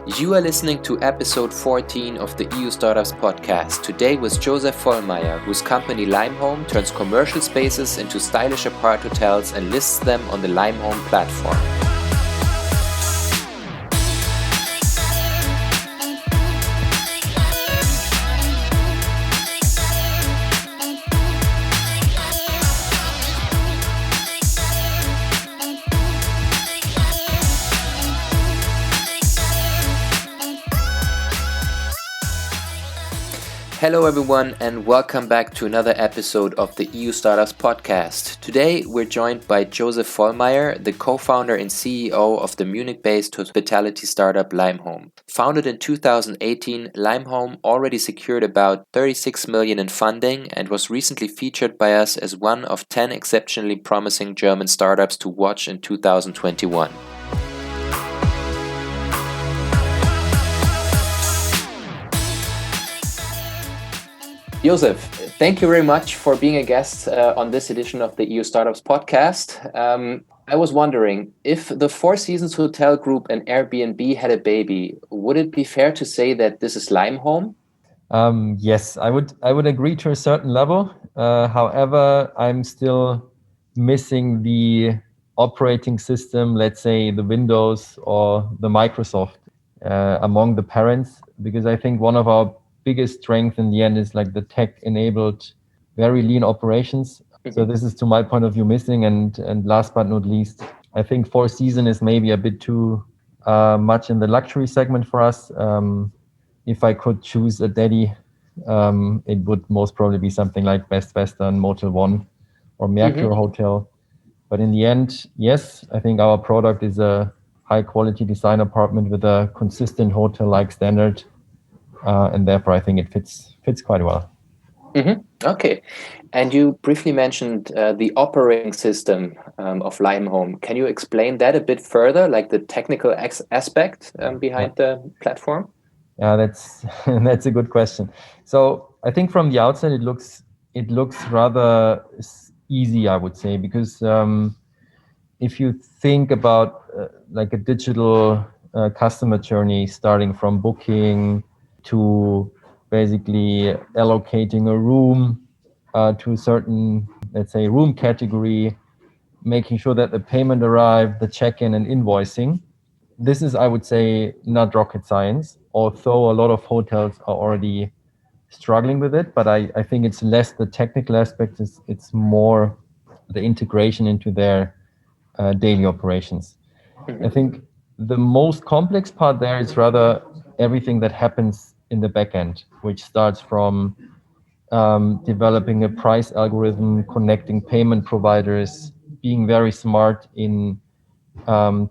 You are listening to episode 14 of the EU Startups podcast. Today with Josef Vollmayr, whose company Limehome turns commercial spaces into stylish apart hotels and lists them on the Limehome platform. Hello everyone and welcome back to another episode of the EU Startups podcast. Today we're joined by Josef Vollmayr, the co-founder and CEO of the Munich-based hospitality startup Limehome. Founded in 2018, Limehome already secured about 36 million in funding and was recently featured by us as one of 10 exceptionally promising German startups to watch in 2021. Josef, thank you very much for being a guest on this edition of the EU Startups podcast. I was wondering, if the Four Seasons Hotel Group and Airbnb had a baby, would it be fair to say that this is Limehome? Yes, I would agree to a certain level. However, I'm still missing the operating system, let's say the Windows or the Microsoft among the parents, because I think one of our biggest strength in the end is like the tech-enabled, very lean operations. So this is, to my point of view, missing. And last but not least, I think Four Seasons is maybe a bit too much in the luxury segment for us. If I could choose a daddy, it would most probably be something like Best Western, Motel One, or Mercure Hotel. But in the end, yes, I think our product is a high-quality design apartment with a consistent hotel-like standard. And therefore, I think it fits quite well. Okay. And you briefly mentioned the operating system of Limehome. Can you explain that a bit further, like the technical aspect behind the platform? Yeah, that's a good question. So I think from the outside, it looks rather easy, I would say, because if you think about like a digital customer journey, starting from booking to basically allocating a room to a certain, let's say, room category, making sure that the payment arrived, the check-in and invoicing. This is, I would say, not rocket science, although a lot of hotels are already struggling with it. But I think it's less the technical aspect, it's more the integration into their daily operations. I think the most complex part there is rather everything that happens in the back end, which starts from developing a price algorithm, connecting payment providers, being very smart in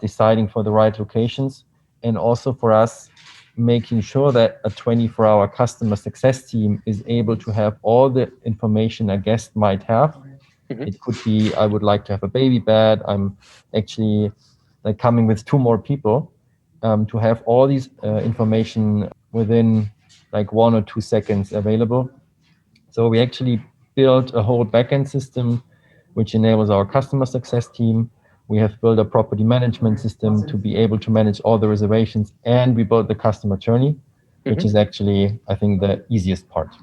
deciding for the right locations, and also for us, making sure that a 24-hour customer success team is able to have all the information a guest might have. It could be, I would like to have a baby bed. I'm actually like coming with 2 more people to have all these information within like 1 or 2 seconds available. So we actually built a whole backend system which enables our customer success team. We have built a property management system to be able to manage all the reservations, and we built the customer journey, which is actually, I think, the easiest part.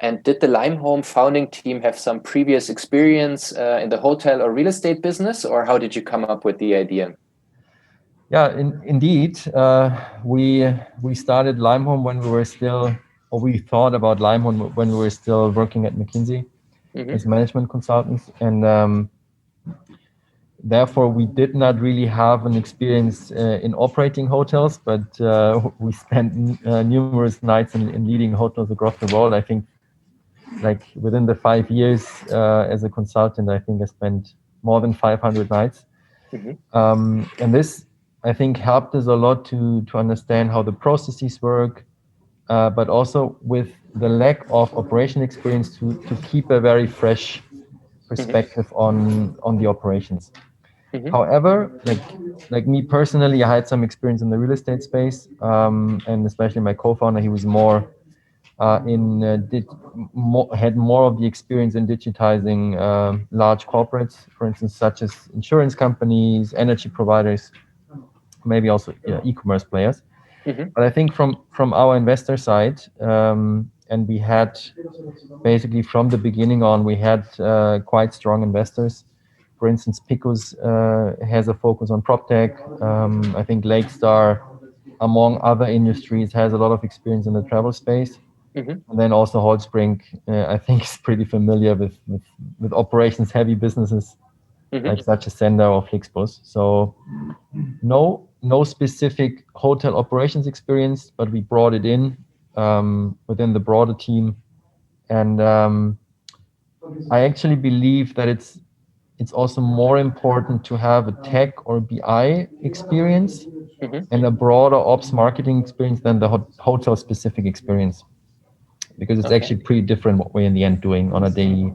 And did the Limehome founding team have some previous experience in the hotel or real estate business, or how did you come up with the idea? Yeah, indeed. We started Limehome when we were still, or we thought about Limehome when we were still working at McKinsey as management consultants. And therefore, we did not really have an experience in operating hotels, but we spent numerous nights in leading hotels across the world. I think like within the 5 years as a consultant, I think I spent more than 500 nights. And this, I think, helped us a lot to understand how the processes work, but also with the lack of operation experience to keep a very fresh perspective on the operations. However, like me personally, I had some experience in the real estate space, and especially my co-founder, he was more had more of the experience in digitizing large corporates, for instance, such as insurance companies, energy providers. maybe also e-commerce players. Mm-hmm. But I think from our investor side, and we had basically from the beginning on, we had quite strong investors. For instance, Picos has a focus on prop tech. I think Lakestar, among other industries, has a lot of experience in the travel space. Mm-hmm. And then also Holzbrink, I think, is pretty familiar with operations heavy businesses Mm-hmm. like such as Sender or Flixbus. So no specific hotel operations experience, but we brought it in within the broader team. And I actually believe that it's also more important to have a tech or BI experience Mm-hmm. and a broader ops marketing experience than the hotel specific experience, because it's Okay. actually pretty different what we're in the end doing on a daily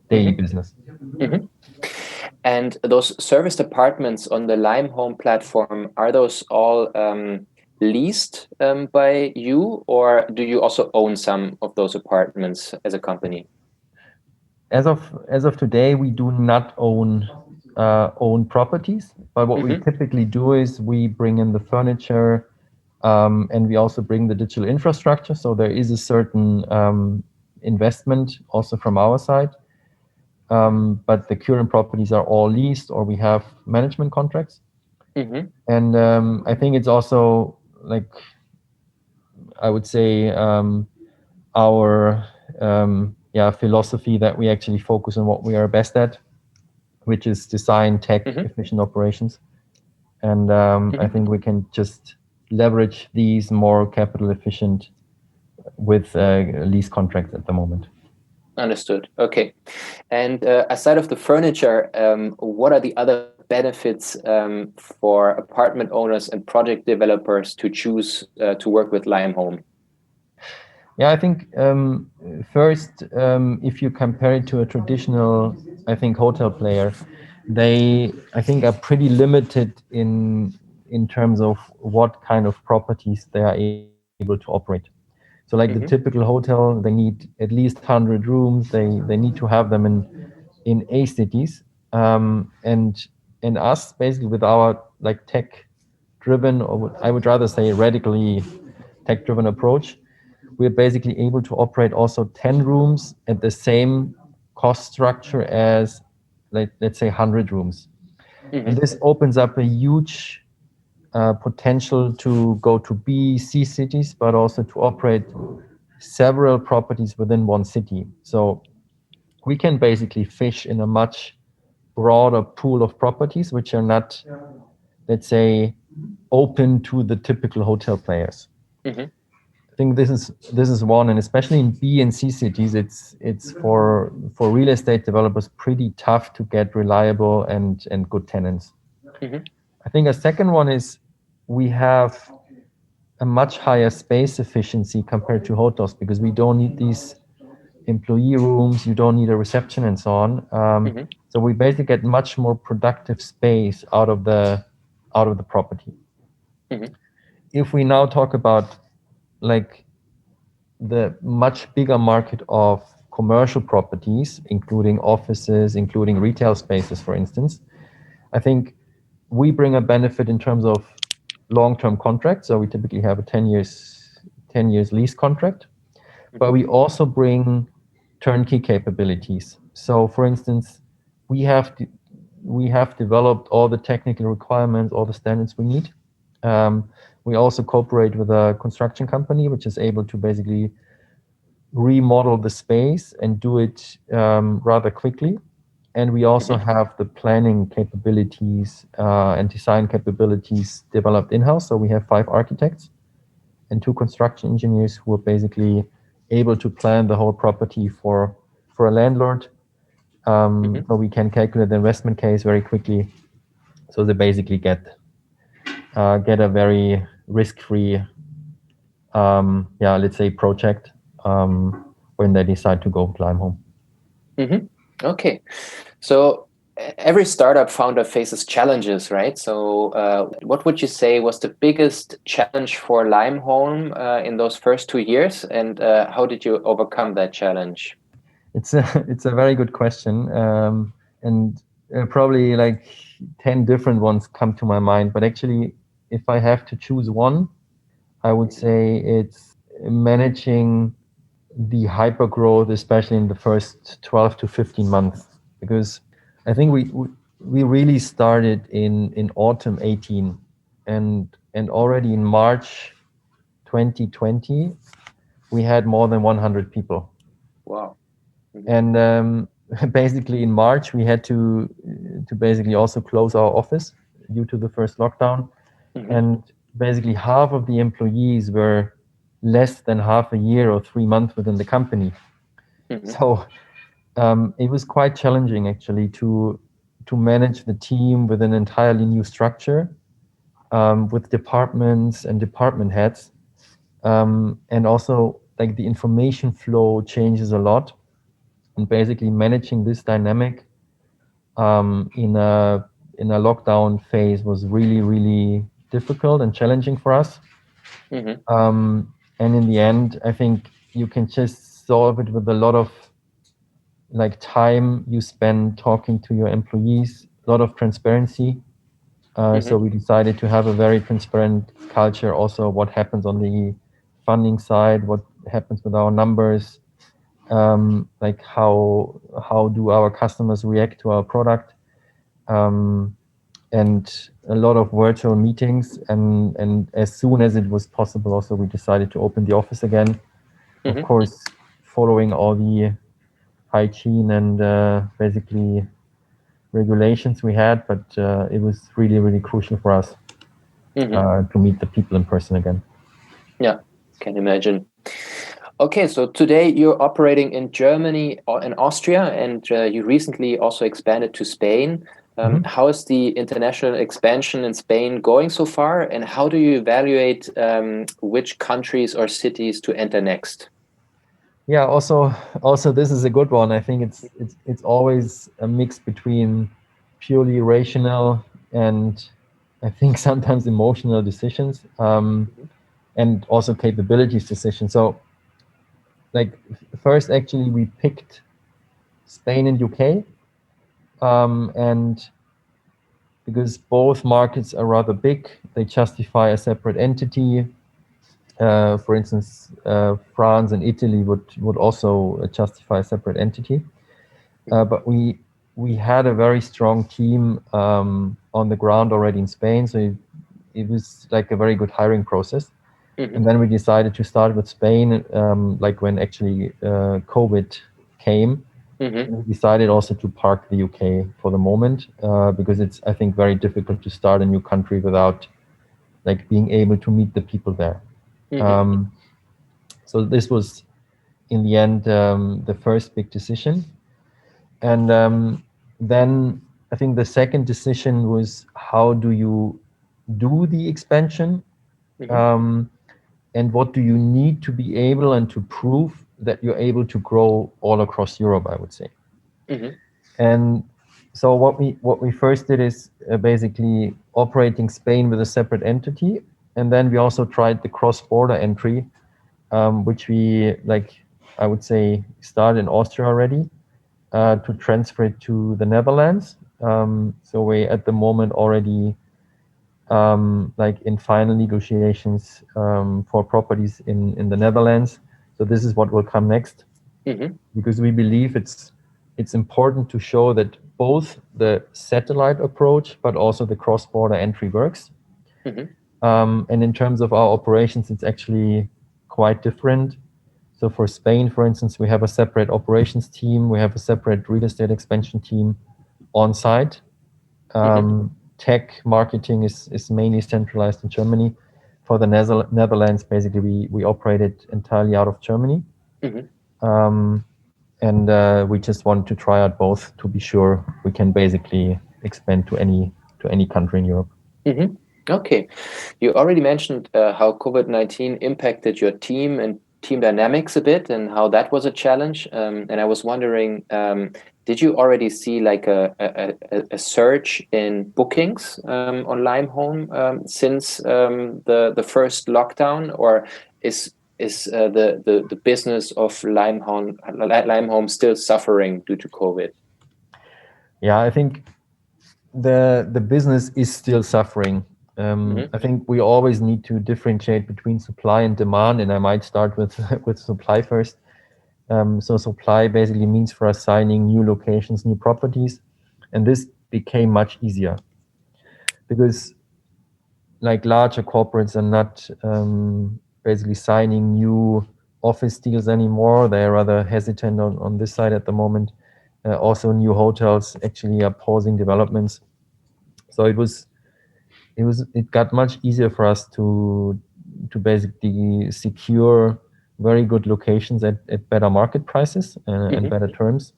Mm-hmm. business. Mm-hmm. And those serviced apartments on the Limehome platform, are those all leased by you, or do you also own some of those apartments as a company? As of today, we do not own properties, but what we Mm-hmm. typically do is we bring in the furniture, and we also bring the digital infrastructure. So there is a certain investment also from our side, but the current properties are all leased or we have management contracts. Mm-hmm. And I think it's also like, I would say, our philosophy that we actually focus on what we are best at, which is design tech Mm-hmm. efficient operations. And I Mm-hmm. think we can just leverage these more capital efficient with lease contracts at the moment. Understood. Okay. And aside of the furniture, what are the other benefits for apartment owners and project developers to choose to work with Limehome? Yeah, I think first, if you compare it to a traditional, I think, hotel player, they, I think, are pretty limited in terms of what kind of properties they are able to operate. So, like the Mm-hmm. typical hotel, they need at least 100 rooms. They need to have them in A cities, and us basically with our like tech driven, or I would rather say radically tech driven approach, we're basically able to operate also 10 rooms at the same cost structure as, let's say, 100 rooms. And Mm-hmm. this opens up a huge potential to go to B, C cities, but also to operate several properties within one city. So we can basically fish in a much broader pool of properties, which are not, let's say, open to the typical hotel players. Mm-hmm. I think this is one, and especially in B and C cities, it's for real estate developers pretty tough to get reliable and good tenants. Mm-hmm. I think a second one is we have a much higher space efficiency compared to hotels because we don't need these employee rooms, you don't need a reception and so on. Mm-hmm. So we basically get much more productive space out of the property. Mm-hmm. If we now talk about like the much bigger market of commercial properties, including offices, including retail spaces, for instance, I think we bring a benefit in terms of long-term contracts. So we typically have a 10 years lease contract, but we also bring turnkey capabilities. So, for instance, we have we have developed all the technical requirements, all the standards we need. We also cooperate with a construction company, which is able to basically remodel the space and do it rather quickly. And we also Mm-hmm. have the planning capabilities and design capabilities developed in-house. So we have 5 architects and 2 construction engineers who are basically able to plan the whole property for a landlord. Mm-hmm. So we can calculate the investment case very quickly. So they basically get a very risk-free, let's say, project when they decide to go with Limehome. Mm-hmm. Okay. So every startup founder faces challenges, right? So what would you say was the biggest challenge for Limehome in those first 2 years, and how did you overcome that challenge? It's a very good question, and probably like 10 different ones come to my mind. But actually, if I have to choose one, I would say it's managing the hyper growth, especially in the first 12 to 15 months, because I think we really started in autumn 18, and already in March 2020 we had more than 100 people. Wow. And basically in March we had to basically also close our office due to the first lockdown. And basically half of the employees were less than half a year or 3 months within the company. So it was quite challenging actually to manage the team with an entirely new structure, with departments and department heads, and also like the information flow changes a lot, and basically managing this dynamic in a lockdown phase was really difficult and challenging for us. And in the end, I think you can just solve it with a lot of like time you spend talking to your employees, a lot of transparency. So we decided to have a very transparent culture. Also, what happens on the funding side, what happens with our numbers, like how do our customers react to our product, and a lot of virtual meetings. And as soon as it was possible, also we decided to open the office again. Of course, following all the hygiene and basically regulations we had, but it was really crucial for us to meet the people in person again. Yeah, can imagine. Okay, so today you're operating in Germany and Austria, and you recently also expanded to Spain. How is the international expansion in Spain going so far, and how do you evaluate which countries or cities to enter next? Yeah, also this is a good one. I think it's always a mix between purely rational and I think sometimes emotional decisions, and also capabilities decisions. So like first actually we picked Spain and UK, and because both markets are rather big, they justify a separate entity. For instance, France and Italy would also justify a separate entity. But we had a very strong team on the ground already in Spain, so it was like a very good hiring process. And then we decided to start with Spain, like when actually COVID came. We decided also to park the UK for the moment, because it's, I think, very difficult to start a new country without like being able to meet the people there. So this was in the end the first big decision. And then I think the second decision was how do you do the expansion, and what do you need to be able and to prove that you're able to grow all across Europe, I would say. And so what we first did is basically operating Spain with a separate entity, and then we also tried the cross-border entry, which we I would say start in Austria already, to transfer it to the Netherlands. So we at the moment already in final negotiations for properties in the Netherlands. So this is what will come next, because we believe it's important to show that both the satellite approach but also the cross-border entry works. And in terms of our operations, it's actually quite different. So for Spain, for instance, we have a separate operations team. We have a separate real estate expansion team on site. Tech marketing is mainly centralized in Germany. For the Netherlands, basically, we operate it entirely out of Germany. And we just want to try out both to be sure we can basically expand to any country in Europe. Okay. You already mentioned how COVID-19 impacted your team and team dynamics a bit and how that was a challenge. And I was wondering, did you already see like a surge in bookings on Limehome since the first lockdown, or is the business of Limehome still suffering due to COVID? Yeah, I think the business is still suffering. Mm-hmm. I think we always need to differentiate between supply and demand, and I might start with with supply first. So supply basically means for us signing new locations, new properties, and this became much easier because like larger corporates are not basically signing new office deals anymore. They're rather hesitant on this side at the moment. Also, new hotels actually are pausing developments. So it got much easier for us to basically secure very good locations at better market prices and better terms.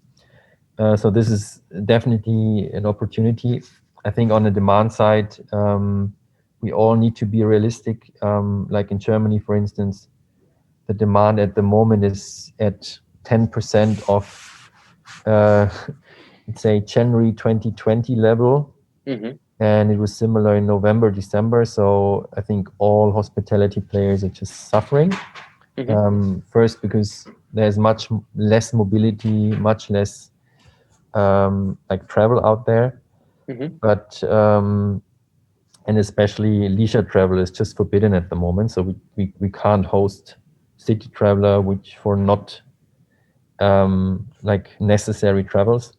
So this is definitely an opportunity. I think on the demand side, we all need to be realistic. Like in Germany, for instance, the demand at the moment is at 10% of, let's say, January 2020 level. Mm-hmm. And it was similar in November, December. So I think all hospitality players are just suffering. First, because there's much less mobility, much less like travel out there, Mm-hmm. but and especially leisure travel is just forbidden at the moment. So we can't host city traveler, which for not like necessary travels.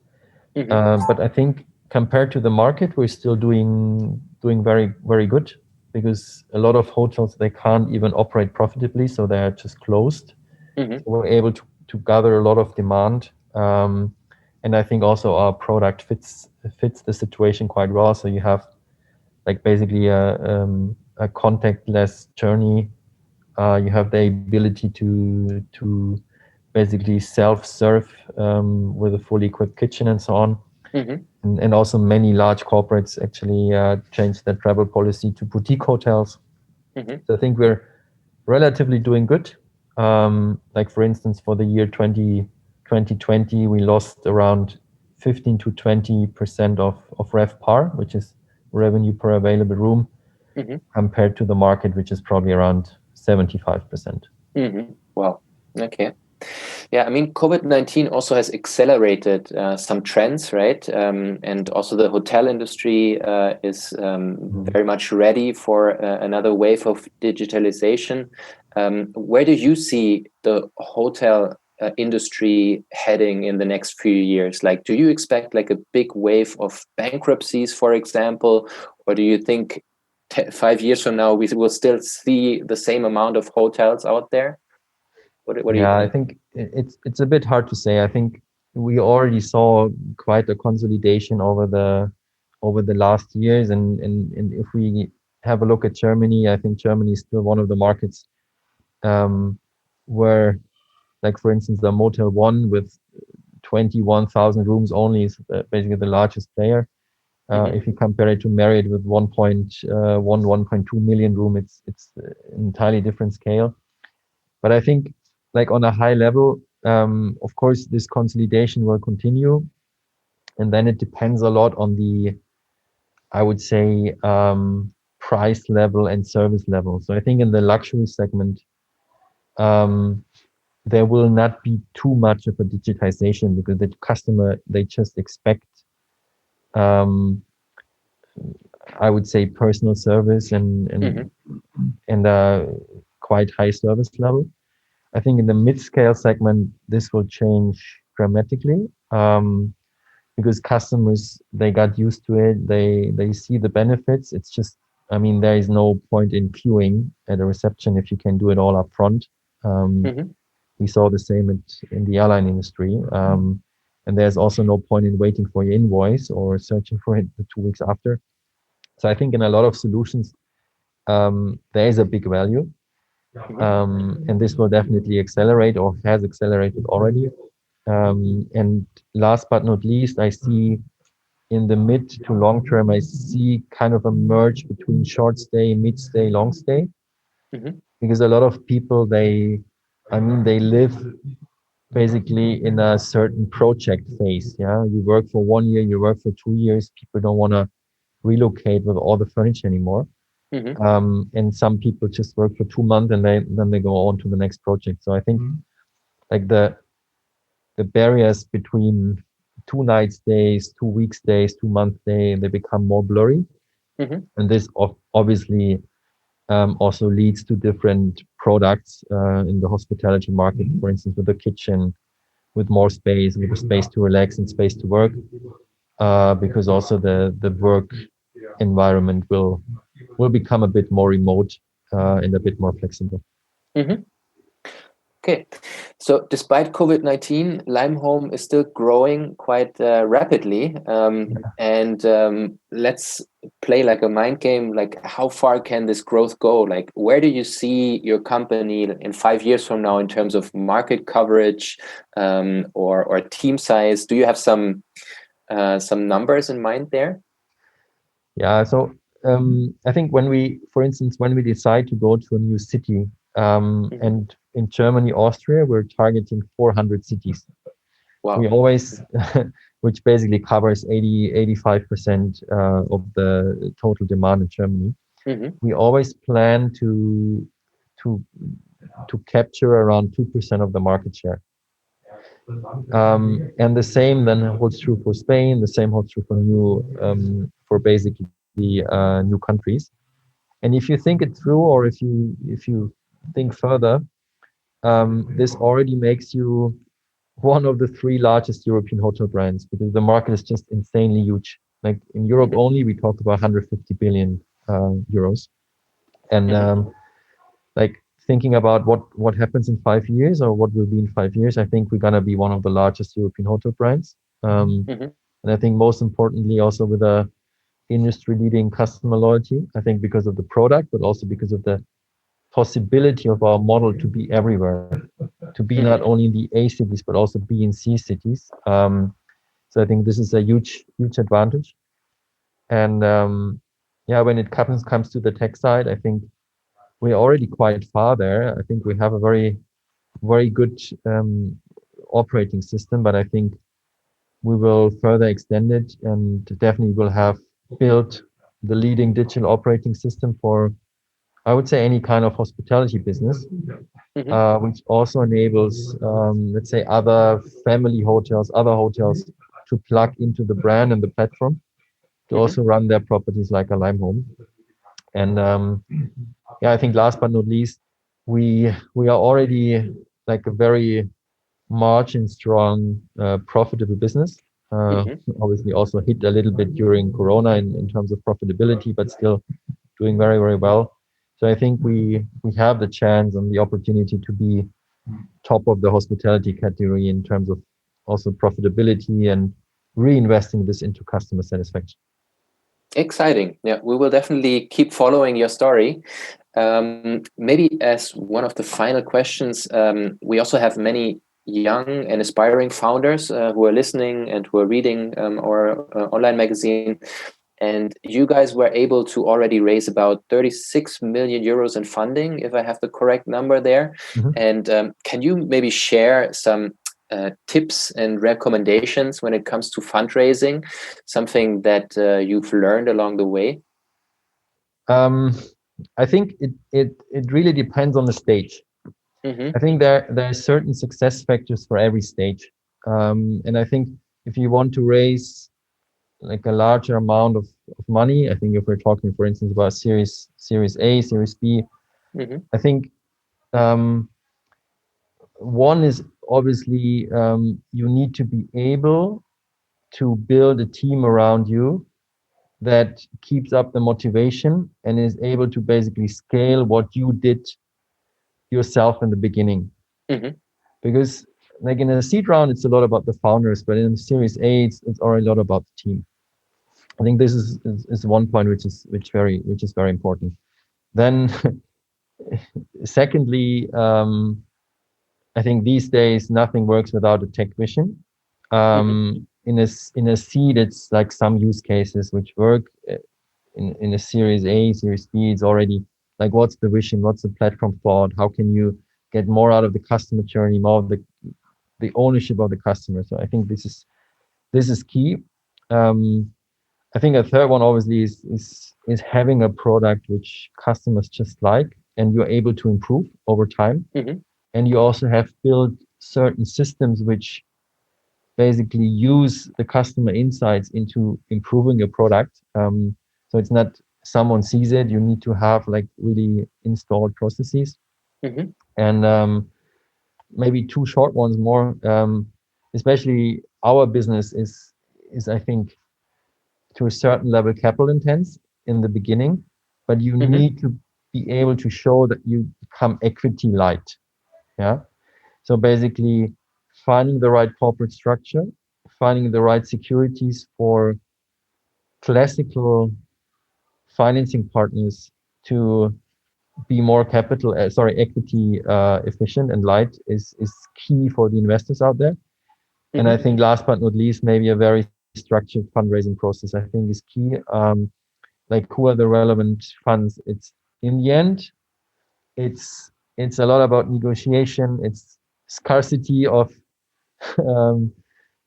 Mm-hmm. But I think compared to the market, we're still doing very very good because a lot of hotels they can't even operate profitably, so they are just closed. Mm-hmm. So we're able to gather a lot of demand, and I think also our product fits the situation quite well. So you have like basically a contactless journey. You have the ability to basically self-serve with a fully equipped kitchen and so on. Mm-hmm. And also many large corporates actually changed their travel policy to boutique hotels. Mm-hmm. So I think we're relatively doing good. Like for instance, for the year 2020, we lost around 15 to 20% of RevPAR, which is revenue per available room, Mm-hmm. compared to the market, which is probably around 75%. Mm-hmm. Wow. Okay. Yeah, I mean, COVID-19 also has accelerated some trends, right? And also the hotel industry is very much ready for another wave of digitalization. Where do you see the hotel industry heading in the next few years? Like, do you expect like a big wave of bankruptcies, for example, or do you think 5 years from now we will still see the same amount of hotels out there? What do you Yeah, I think? think it's a bit hard to say. I think we already saw quite a consolidation over the last years, and if we have a look at Germany, I think Germany is still one of the markets where, like for instance, the Motel One with 21,000 rooms only is basically the largest player. Mm-hmm. If you compare it to Marriott with 1.2 million room, it's an entirely different scale. But I think, like on a high level, of course, this consolidation will continue, and then it depends a lot on the, I would say, price level and service level. So I think in the luxury segment, um, there will not be too much of a digitization because the customer they just expect, um, I would say, personal service Mm-hmm. and quite high service level. I think in the mid-scale segment, this will change dramatically because customers they got used to it. They see the benefits. It's just, I mean, there is no point in queuing at a reception if you can do it all up front. Mm-hmm. We saw the same in the airline industry. And there's also no point in waiting for your invoice or searching for it the 2 weeks after. So I think in a lot of solutions, there is a big value. And this will definitely accelerate or has accelerated already. And last but not least, I see in the mid to long term, I see kind of a merge between short stay, mid stay, long stay, Mm-hmm. because a lot of people, I mean, they live basically in a certain project phase. Yeah. You work for 1 year, you work for 2 years. People don't want to relocate with all the furniture anymore. Mm-hmm. And some people just work for 2 months and then they go on to the next project. So I think like the barriers between 2 night stays, 2 week stays, 2 month stay, they become more blurry. And this obviously also leads to different products in the hospitality market, for instance, with the kitchen, with more space, with the space to relax and space to work, because also the work environment will become a bit more remote and a bit more flexible. Mm-hmm. Okay, so despite COVID-19, Limehome is still growing quite rapidly. And let's play like a mind game. Like, how far can this growth go? Like, where do you see your company in 5 years from now in terms of market coverage, or team size? Do you have some numbers in mind there? Yeah, so I think for instance, when we decide to go to a new city, and in Germany, Austria, we're targeting 400 cities. We Wow. always, which basically covers 85% of the total demand in Germany. Mm-hmm. We always plan to to capture around 2% of the market share. And the same then holds true for Spain. The same holds true for basically new countries. And if you think it through, or if you think further, this already makes you one of the three largest European hotel brands, because the market is just insanely huge. Like in Europe only, we talk about 150 billion euros. And like thinking about what happens in 5 years, or what will be in 5 years, I think we're gonna be one of the largest European hotel brands. Mm-hmm. And I think most importantly, also with a industry leading customer loyalty. I think because of the product, but also because of the possibility of our model to be everywhere, to be not Mm-hmm. only in the A cities, but also B and C cities. So I think this is a huge advantage. And yeah, when it comes to the tech side, I think we're already quite far there. I think we have a very good operating system, but I think we will further extend it, and definitely will have built the leading digital operating system for, I would say, any kind of hospitality business, Mm-hmm. which also enables, let's say, other family hotels, other hotels to plug into the brand and the platform to Mm-hmm. also run their properties like a Limehome. And yeah, I think last but not least, we are already like a very margin strong, profitable business. Mm-hmm. Obviously, also hit a little bit during Corona in terms of profitability, but still doing very well. So I think we have the chance and the opportunity to be top of the hospitality category in terms of also profitability and reinvesting this into customer satisfaction. Exciting. Yeah, we will definitely keep following your story. Maybe as one of the final questions, we also have many young and aspiring founders who are listening and who are reading our online magazine. And you guys were able to already raise about 36 million euros in funding, if I have the correct number there. Mhm. And can you maybe share some tips and recommendations when it comes to fundraising, something that you've learned along the way? Um, I think it really depends on the stage. Mm-hmm. I think there are certain success factors for every stage, and I think if you want to raise like a larger amount of money, I think if we're talking, for instance, about Series A, Series B, Mm-hmm. I think um, one is obviously you need to be able to build a team around you that keeps up the motivation and is able to basically scale what you did yourself in the beginning. Mm-hmm. Because like in a seed round, it's a lot about the founders, but in Series A, it's already a lot about the team. I think this is one point which is very important. Then, secondly, I think these days nothing works without a tech vision. Mm-hmm. In a seed, it's like some use cases which work. In a Series A, Series B, it's already like what's the vision, what's the platform thought, how can you get more out of the customer journey, more of the ownership of the customer. So I think this is key. Um, I think a third one obviously is having a product which customers just like and you're able to improve over time. Mm-hmm. And you also have built certain systems which basically use the customer insights into improving your product. So it's not someone sees it. You need to have like really installed processes. Mm-hmm. And maybe two short ones more. Especially our business is I think to a certain level capital intense in the beginning, but you Mm-hmm. need to be able to show that you become equity light. Yeah. So basically, finding the right corporate structure, finding the right securities for classical financing partners to be more equity efficient and light is key for the investors out there. And I Mm-hmm. think last but not least, maybe a very structured fundraising process, I think is key. Like who are the relevant funds? It's in the end, it's a lot about negotiation. It's scarcity of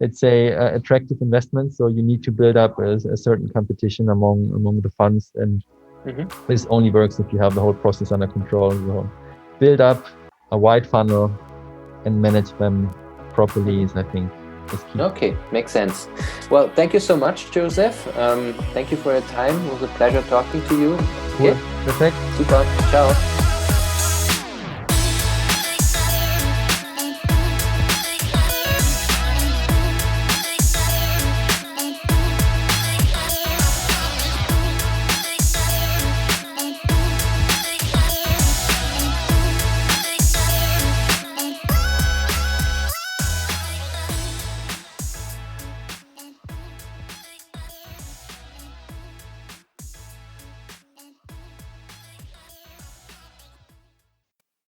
let's say attractive investments. So you need to build up a certain competition among the funds, and Mm-hmm. this only works if you have the whole process under control. So build up a wide funnel and manage them properly is, I think, is key. Okay, makes sense. Well, thank you so much, Josef. Thank you for your time. It was a pleasure talking to you. Cool. Okay, Perfect. super. Ciao.